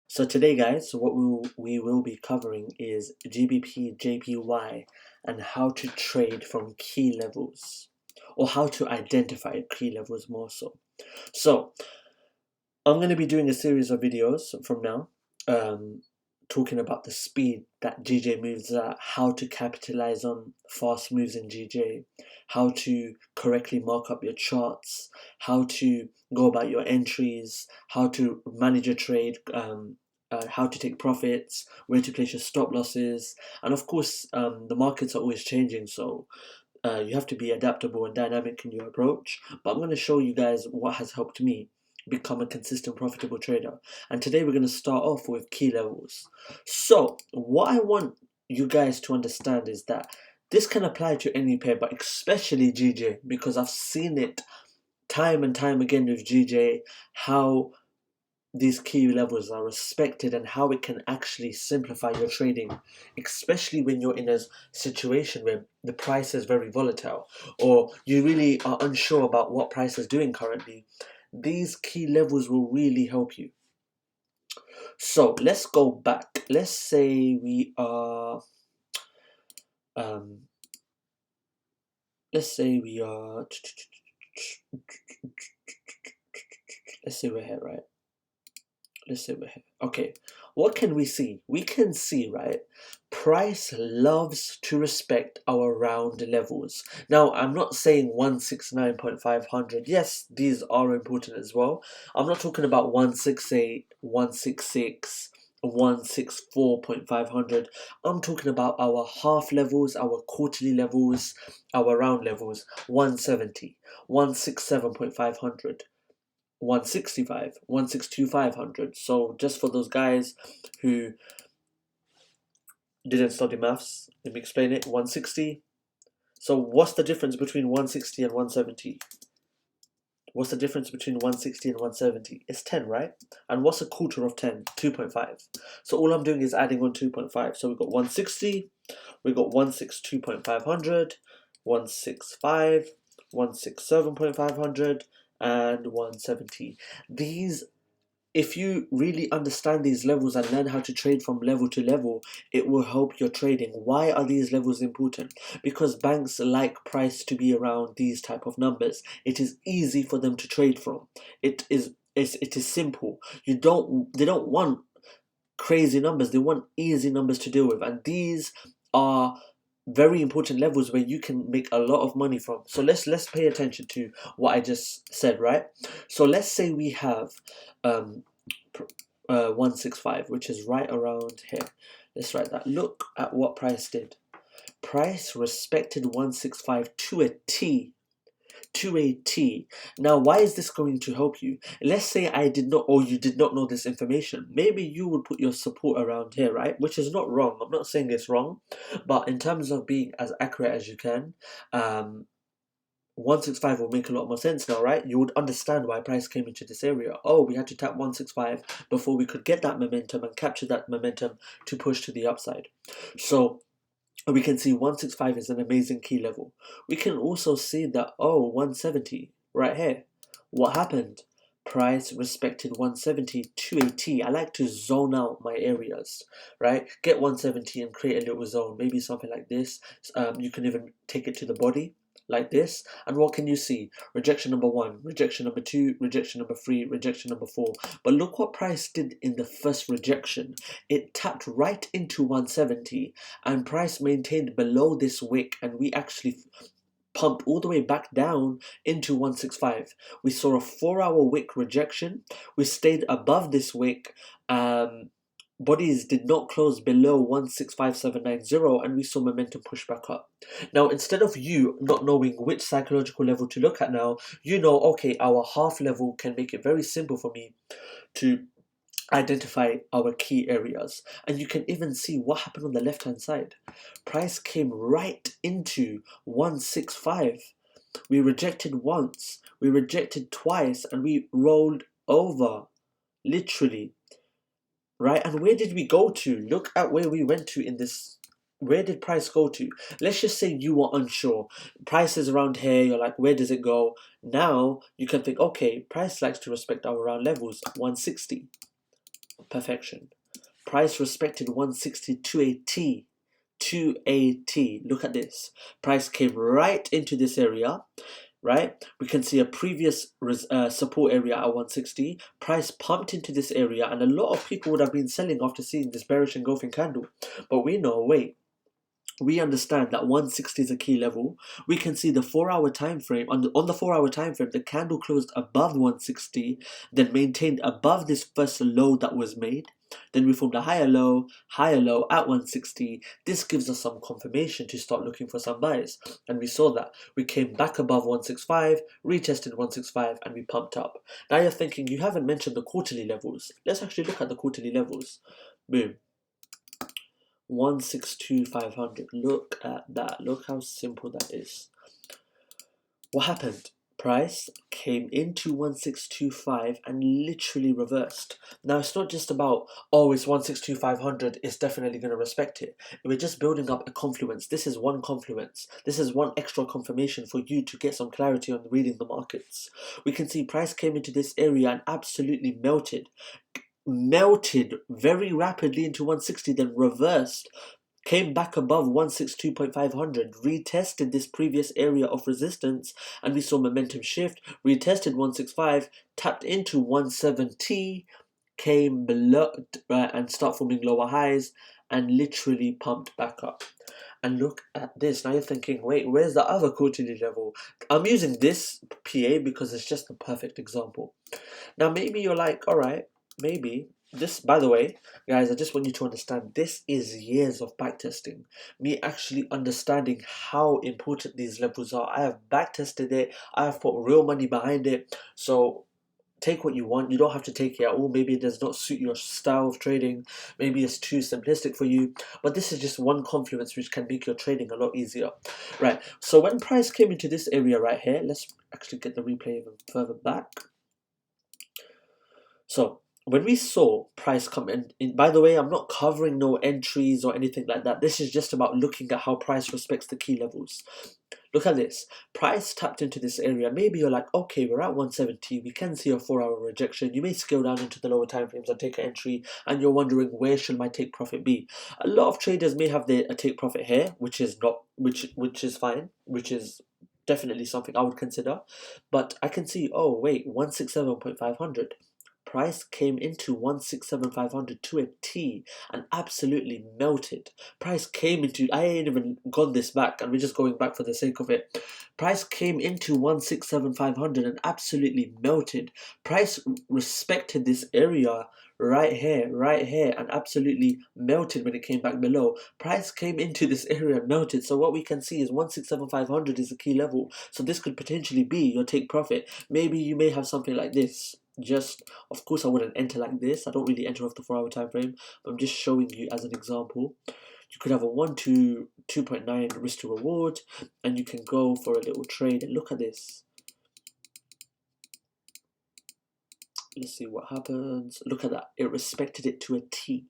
So today guys, what we will be covering is GBP, JPY and how to trade from key levels or how to identify key levels more so. So I'm going to be doing a series of videos from now talking about the speed that GJ moves at, how to capitalize on fast moves in GJ, how to correctly mark up your charts, how to go about your entries, how to manage your trade, how to take profits, where to place your stop losses, and of course, the markets are always changing, so you have to be adaptable and dynamic in your approach. But I'm going to show you guys what has helped me become a consistent, profitable trader. And today we're going to start off with key levels. So, what I want you guys to understand is that this can apply to any pair, but especially GJ, because I've seen it time and time again with GJ, how these key levels are respected and how it can actually simplify your trading, especially when you're in a situation where the price is very volatile or you really are unsure about what price is doing currently. These key levels will really help you. So let's go back. Let's say we are um let's say we are let's say we're here, right? Let's say we're here. Okay, what can we see? We can see, right? Price loves to respect our round levels. Now, I'm not saying 169.500. Yes, these are important as well. I'm not talking about 168, 166, 164.500. I'm talking about our half levels, our quarterly levels, our round levels, 170, 167.500. 165, 162,500. So just for those guys who didn't study maths, let me explain it. 160. So what's the difference between 160 and 170? What's the difference between 160 and 170? It's 10, right? And what's a quarter of 10? 2.5. So all I'm doing is adding on 2.5. So we've got 160, we've got 162.500, 165, 167.500, and 170. These, if you really understand these levels and learn how to trade from level to level, it will help your trading. Why are these levels important? Because banks like price to be around these type of numbers. It is easy for them to trade from. It is simple. They don't want crazy numbers. They want easy numbers to deal with, and these are very important levels where you can make a lot of money from. So let's pay attention to what I just said, right? So let's say we have um 165, which is right around here. Let's write that. Look at what price did. Price respected 165 to a T. To a T. Now, why is this going to help you? Let's say I did not, or you did not know this information. Maybe you would put your support around here, right? Which is not wrong. I'm not saying it's wrong, but in terms of being as accurate as you can, 165 will make a lot more sense now, right? You would understand why price came into this area. Oh, we had to tap 165 before we could get that momentum and capture that momentum to push to the upside. So we can see 165 is an amazing key level. We can also see that, oh, 170 right here. What happened? Price respected 170 to a T. I like to zone out my areas, right? Get 170 and create a little zone, maybe something like this. You can even take it to the body like this. And what can you see? Rejection number 1, rejection number 2, rejection number 3, rejection number 4. But look what price did in the first rejection. It tapped right into 170 and price maintained below this wick, and we actually pumped all the way back down into 165. We saw a 4-hour wick rejection. We stayed above this wick. Bodies did not close below 165790, and we saw momentum push back up. Now, instead of you not knowing which psychological level to look at now, you know, okay, our half level can make it very simple for me to identify our key areas. And you can even see what happened on the left hand side. Price came right into 165. We rejected once, we rejected twice, and we rolled over, literally, right? And where did we go to? Look at where we went to in this. Where did price go to? Let's just say you were unsure. Price is around here, you're like, where does it go? Now you can think, okay, price likes to respect our round levels, 160. Perfection. Price respected 160 to a T. To a T. Look at this. Price came right into this area, right? We can see a previous support area at 160. Price pumped into this area, and a lot of people would have been selling after seeing this bearish engulfing candle. But we know, wait, we understand that 160 is a key level. We can see the 4-hour time frame. On the 4-hour time frame, the candle closed above 160, then maintained above this first low that was made. Then we formed a higher low at 160. This gives us some confirmation to start looking for some buys. And we saw that. We came back above 165, retested 165, and we pumped up. Now you're thinking, you haven't mentioned the quarterly levels. Let's actually look at the quarterly levels. Boom. 162,500. Look at that. Look how simple that is. What happened? Price came into 1625 and literally reversed. Now it's not just about, oh, it's 162,500, it's definitely going to respect it. We're just building up a confluence. This is one confluence. This is one extra confirmation for you to get some clarity on reading the markets. We can see price came into this area and absolutely melted very rapidly into 160, then reversed, came back above 162.500, retested this previous area of resistance, and we saw momentum shift, retested 165, tapped into 170, came below and start forming lower highs, and literally pumped back up. And look at this. Now you're thinking, wait, where's the other quarterly level? I'm using this PA because it's just the perfect example. Now maybe you're like, all right, maybe this, by the way, guys, I just want you to understand, this is years of backtesting. Me actually understanding how important these levels are. I have backtested it. I have put real money behind it. So take what you want. You don't have to take it at all. Maybe it does not suit your style of trading. Maybe it's too simplistic for you. But this is just one confluence which can make your trading a lot easier. Right. So when price came into this area right here, let's actually get the replay even further back. So when we saw price come in, by the way, I'm not covering no entries or anything like that. This is just about looking at how price respects the key levels. Look at this. Price tapped into this area. Maybe you're like, okay, we're at 170. We can see a 4-hour rejection. You may scale down into the lower time frames and take an entry, and you're wondering, where should my take profit be? A lot of traders may have their take profit here, which is not, which is fine, which is definitely something I would consider. But I can see, oh wait, 167.500. Price came into 167,500 to a T and absolutely melted. Price came into, I ain't even gone this back, and we're just going back for the sake of it. Price came into 167,500 and absolutely melted. Price respected this area right here, and absolutely melted when it came back below. Price came into this area and melted. So what we can see is 167,500 is a key level. So this could potentially be your take profit. Maybe you may have something like this. Just, of course, I wouldn't enter like this. I don't really enter off the 4-hour time frame. I'm just showing you as an example. You could have a 1 to 2.9 risk to reward, and you can go for a little trade. And look at this. Let's see what happens. Look at that. It respected it to a T.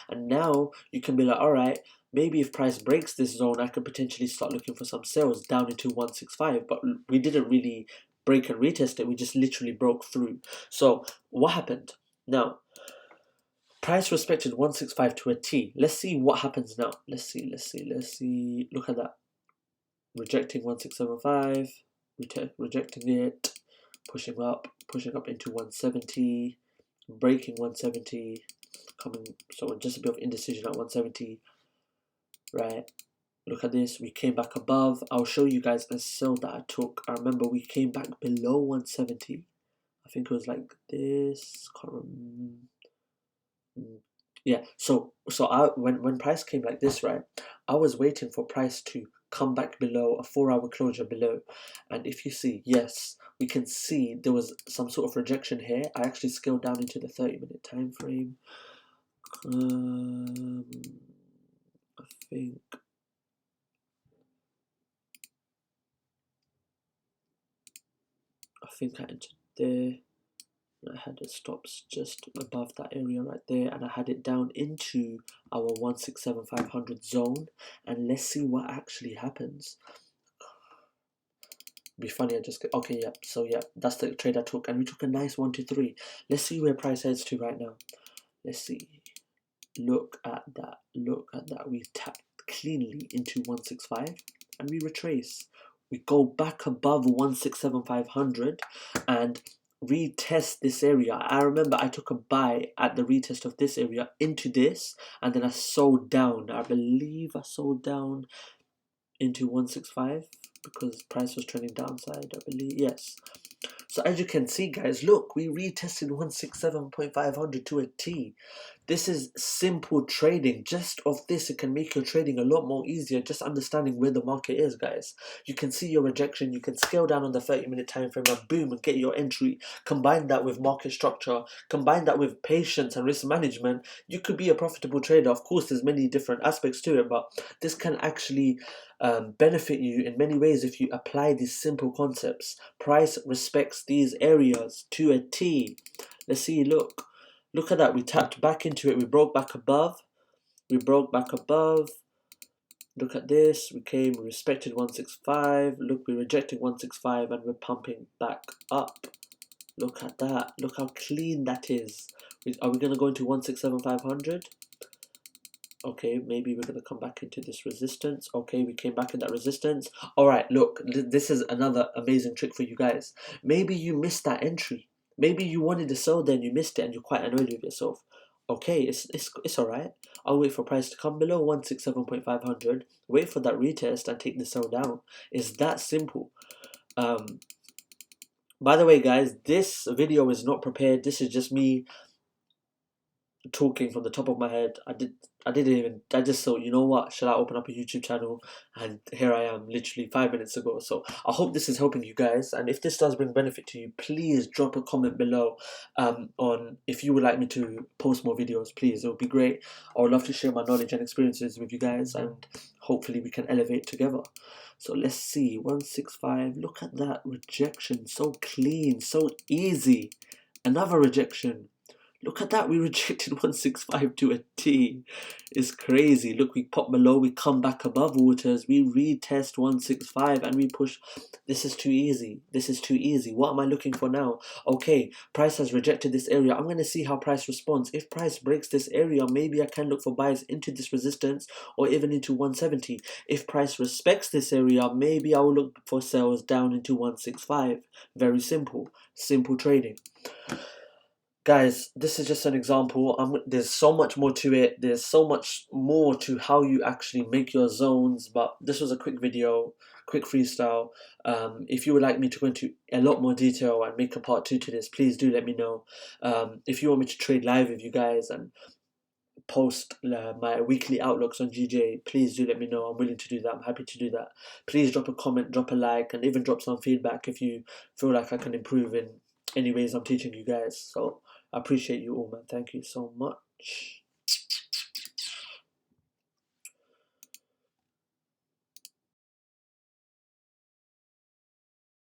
And now you can be like, all right, maybe if price breaks this zone, I could potentially start looking for some sales down into 165. But we didn't really break and retest it. We just literally broke through. So what happened? Now, price respected 165 to a T. Let's see what happens now. Let's see. Look at that. Rejecting 1675, rejecting it, pushing up into 170, breaking 170, coming, so just a bit of indecision at 170, right? Look at this, we came back above. I'll show you guys a sell that I took. I remember we came back below 170. I think it was like this. Can't remember. Yeah, so when price came like this, right, I was waiting for price to come back below a 4-hour closure below, and if you see, yes, we can see there was some sort of rejection here. I actually scaled down into the 30-minute time frame. I think I entered there. I had the stops just above that area right there, and I had it down into our 167,500 zone. And let's see what actually happens. Be funny, I just get, okay, yeah. So yeah, that's the trade I took, and we took a nice 1 to 3. Let's see where price heads to right now. Let's see. Look at that. Look at that. We tapped cleanly into 165 and we retrace. We go back above 167,500 and retest this area. I remember I took a buy at the retest of this area into this, and then I sold down. I believe I sold down into 165 because price was trending downside, I believe. Yes. So as you can see, guys, look, we retested 167.500 to a T. This is simple trading. Just of this, it can make your trading a lot more easier. Just understanding where the market is, guys. You can see your rejection. You can scale down on the 30-minute time frame and boom, and get your entry. Combine that with market structure. Combine that with patience and risk management. You could be a profitable trader. Of course, there's many different aspects to it, but this can actually benefit you in many ways if you apply these simple concepts. Price respects these areas to a T. Let's see, look. Look at that. We tapped back into it. We broke back above. We broke back above. Look at this. We came, we respected 165. Look, we rejected 165 and we're pumping back up. Look at that. Look how clean that is. Are we going to go into 167,500? Okay, maybe we're going to come back into this resistance. Okay, we came back in that resistance. All right, look, this is another amazing trick for you guys. Maybe you missed that entry. Maybe you wanted to sell then you missed it and you're quite annoyed with yourself. Okay, it's all right. I'll wait for price to come below 167.500. Wait for that retest and take the sell down. It's that simple. By the way, guys, this video is not prepared. This is just me talking from the top of my head. I just thought, you know what, should I open up a YouTube channel? And here I am, literally 5 minutes ago. So I hope this is helping you guys, and if this does bring benefit to you, please drop a comment below on if you would like me to post more videos. Please, it would be great. I would love to share my knowledge and experiences with you guys, and hopefully we can elevate together. So let's see, 165, look at that rejection, so clean, so easy. Another rejection. Look at that, we rejected 165 to a T. It's crazy. Look, we pop below, we come back above waters, we retest 165 and we push. This is too easy. This is too easy. What am I looking for now? Okay, price has rejected this area. I'm going to see how price responds. If price breaks this area, maybe I can look for buys into this resistance or even into 170. If price respects this area, maybe I will look for sales down into 165. Very simple. Simple trading. Guys, this is just an example. There's so much more to it. There's so much more to how you actually make your zones. But this was a quick video, quick freestyle. If you would like me to go into a lot more detail and make a part 2 to this, please do let me know. If you want me to trade live with you guys and post my weekly outlooks on GJ, please do let me know. I'm willing to do that. I'm happy to do that. Please drop a comment, drop a like, and even drop some feedback if you feel like I can improve in any ways I'm teaching you guys. So I appreciate you all, man. Thank you so much.